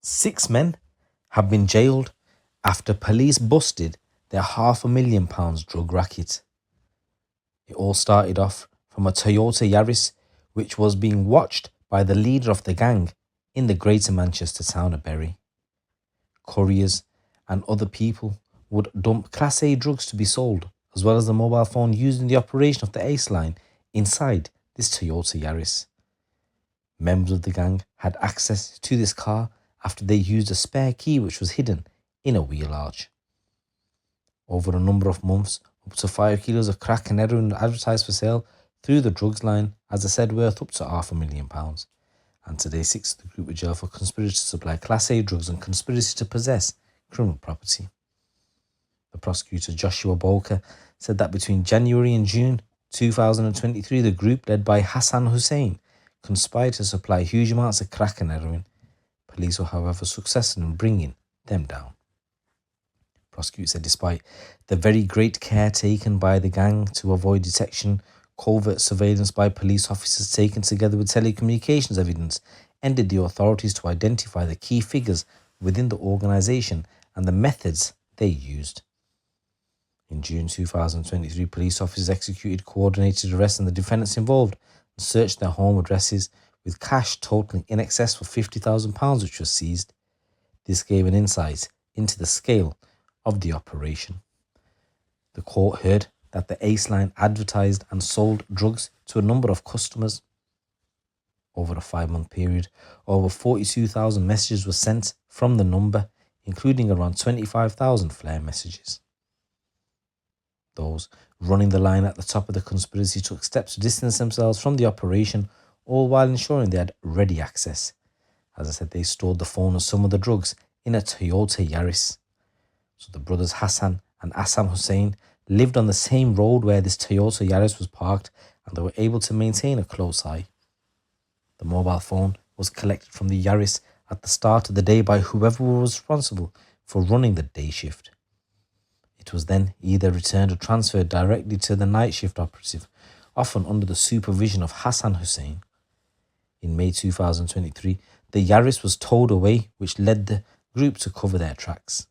6 men have been jailed after police busted their £500,000 drug racket. It all started off from a Toyota Yaris, which was being watched by the leader of the gang in the Greater Manchester town of Bury. Couriers and other people would dump Class A drugs to be sold, as well as the mobile phone used in the operation of the Ace line inside this Toyota Yaris. Members of the gang had access to this car after they used a spare key which was hidden in a wheel arch. Over a number of months, up to 5 kilos of crack and heroin were advertised for sale through the drugs line, as I said, worth up to £500,000. And today 6 of the group were jailed for conspiracy to supply Class A drugs and conspiracy to possess criminal property. The prosecutor Joshua Bolker said that between January and June 2023, the group led by Hassan Hussein conspired to supply huge amounts of crack and heroin. Police were, however, successful in bringing them down. Prosecutor said despite the very great care taken by the gang to avoid detection, covert surveillance by police officers taken together with telecommunications evidence ended the authorities to identify the key figures within the organisation and the methods they used. In June 2023, police officers executed coordinated arrests on the defendants involved and searched their home addresses with cash totaling in excess of £50,000 which was seized. This gave an insight into the scale of the operation. The court heard that the Ace line advertised and sold drugs to a number of customers. Over a 5-month period, over 42,000 messages were sent from the number, including around 25,000 flare messages. Those running the line at the top of the conspiracy took steps to distance themselves from the operation, all while ensuring they had ready access. As I said, they stored the phone and some of the drugs in a Toyota Yaris. So the brothers Hassan and Assam Hussein lived on the same road where this Toyota Yaris was parked, and they were able to maintain a close eye. The mobile phone was collected from the Yaris at the start of the day by whoever was responsible for running the day shift. It was then either returned or transferred directly to the night shift operative, often under the supervision of Hassan Hussein. In May 2023, the Yaris was towed away, which led the group to cover their tracks.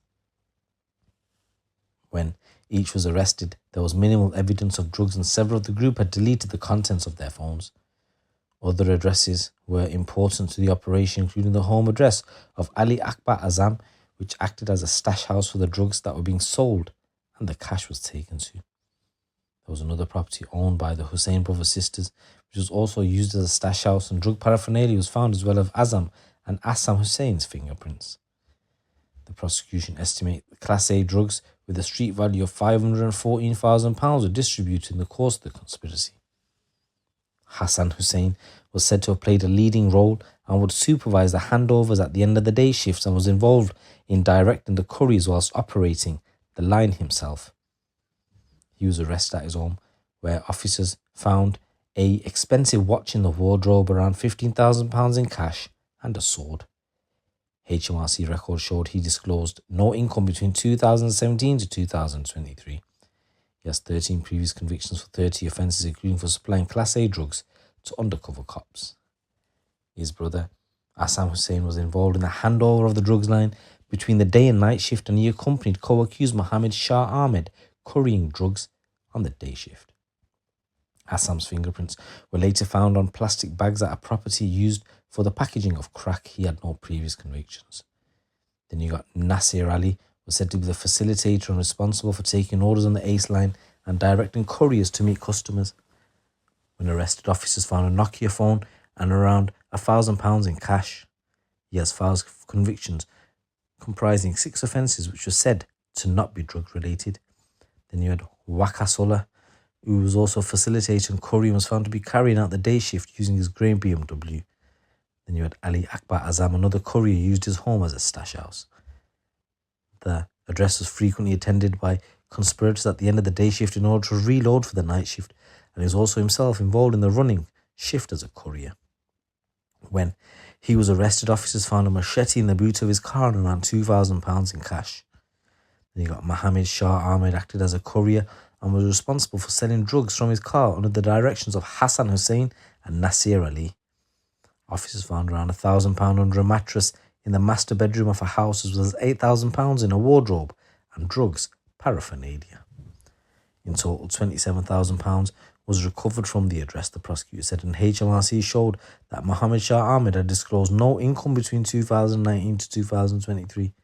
When each was arrested, there was minimal evidence of drugs and several of the group had deleted the contents of their phones. Other addresses were important to the operation, including the home address of Ali Akbar Azam, which acted as a stash house for the drugs that were being sold and the cash was taken to. There was another property owned by the Hussein brothers sisters, which was also used as a stash house, and drug paraphernalia was found as well of Azam and Assam Hussein's fingerprints. The prosecution estimated the Class A drugs with a street value of £514,000 were distributed in the course of the conspiracy. Hassan Hussein was said to have played a leading role and would supervise the handovers at the end of the day shifts and was involved in directing the couriers whilst operating the line himself. He was arrested at his home, where officers found a expensive watch in the wardrobe, around £15,000 in cash, and a sword. HMRC records showed he disclosed no income between 2017 to 2023. He has 13 previous convictions for 30 offences, including for supplying Class A drugs to undercover cops. His brother, Assam Hussein, was involved in the handover of the drugs line between the day and night shift, and he accompanied co-accused Mohammed Shah Ahmed currying drugs on the day shift. Assam's fingerprints were later found on plastic bags at a property used for the packaging of crack. He had no previous convictions. Then you got Nasir Ali, was said to be the facilitator and responsible for taking orders on the Ace line and directing couriers to meet customers. When arrested, officers found a Nokia phone and around £1,000 in cash. He has files of convictions comprising 6 offences which were said to not be drug related. Then you had Wakasola, who was also facilitating courier and was found to be carrying out the day shift using his grey BMW. Then you had Ali Akbar Azam, another courier, used his home as a stash house. The address was frequently attended by conspirators at the end of the day shift in order to reload for the night shift, and he was also himself involved in the running shift as a courier. When he was arrested, officers found a machete in the boot of his car and around £2,000 in cash. Then you got Mohammed Shah Ahmed acted as a courier and was responsible for selling drugs from his car under the directions of Hassan Hussein and Nasir Ali. Officers found around £1,000 under a mattress in the master bedroom of a house, as well as £8,000 in a wardrobe and drugs paraphernalia. In total, £27,000 was recovered from the address, the prosecutor said, and HMRC showed that Mohammed Shah Ahmed had disclosed no income between 2019 to 2023.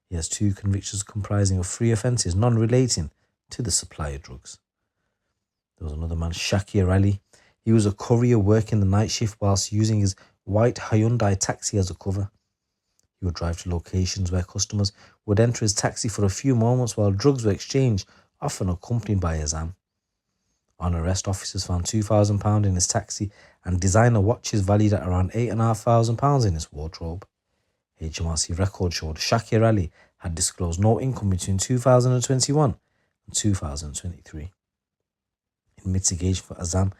He has 2 convictions comprising of 3 offences, none relating to the supply of drugs. There was another man, Shakir Ali. He was a courier working the night shift whilst using his white Hyundai taxi as a cover. He would drive to locations where customers would enter his taxi for a few moments while drugs were exchanged, often accompanied by Azam. On arrest, officers found £2,000 in his taxi and designer watches valued at around £8,500 in his wardrobe. HMRC records showed Shakir Ali had disclosed no income between 2021 and 2023. In mitigation for Azam,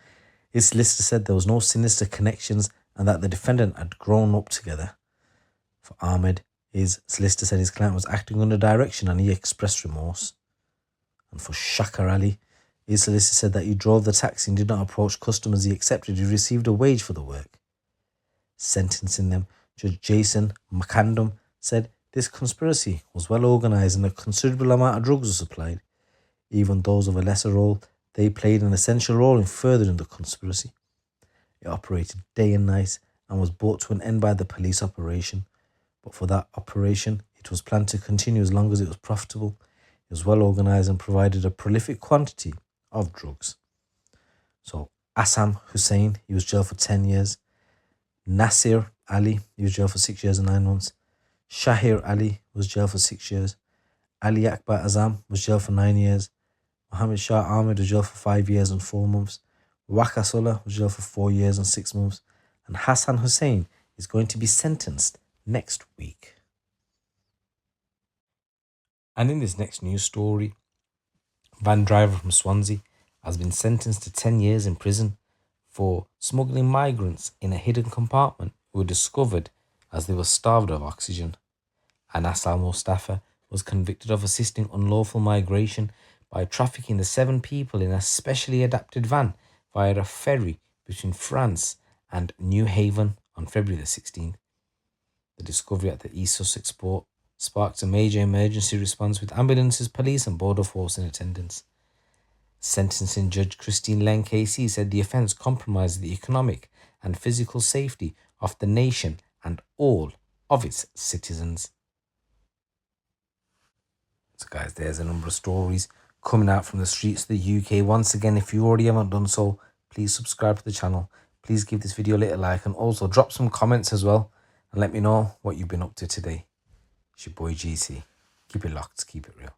his solicitor said there was no sinister connections and that the defendant had grown up together. For Ahmed, his solicitor said his client was acting under direction and he expressed remorse. And for Shakir Ali, his solicitor said that he drove the taxi and did not approach customers he accepted. He received a wage for the work. Sentencing them, Judge Jason McCandum said this conspiracy was well organised and a considerable amount of drugs was supplied. Even those of a lesser role, they played an essential role in furthering the conspiracy. It operated day and night and was brought to an end by the police operation. But for that operation, it was planned to continue as long as it was profitable. It was well organised and provided a prolific quantity of drugs. So Assam Hussain, he was jailed for 10 years. Nasir Ali, he was jailed for 6 years and 9 months. Shahir Ali was jailed for 6 years. Ali Akbar Azam was jailed for 9 years. Mohammed Shah Ahmed was jailed for 5 years and 4 months. Waka Sola was jailed for 4 years and 6 months. And Hassan Hussain is going to be sentenced next week. And in this next news story, van driver from Swansea has been sentenced to 10 years in prison for smuggling migrants in a hidden compartment who were discovered as they were starved of oxygen. Anas Al Mustafa was convicted of assisting unlawful migration by trafficking the 7 people in a specially adapted van via a ferry between France and New Haven on February the 16th. The discovery at the East Sussex port sparked a major emergency response with ambulances, police and border force in attendance. Sentencing Judge Christine Len KC said the offence compromised the economic and physical safety of the nation and all of its citizens. So guys, there's a number of stories coming out from the streets of the UK. Once again, if you already haven't done so, please subscribe to the channel. Please give this video a little like and also drop some comments as well and let me know what you've been up to today. It's your boy GC. Keep it locked, keep it real.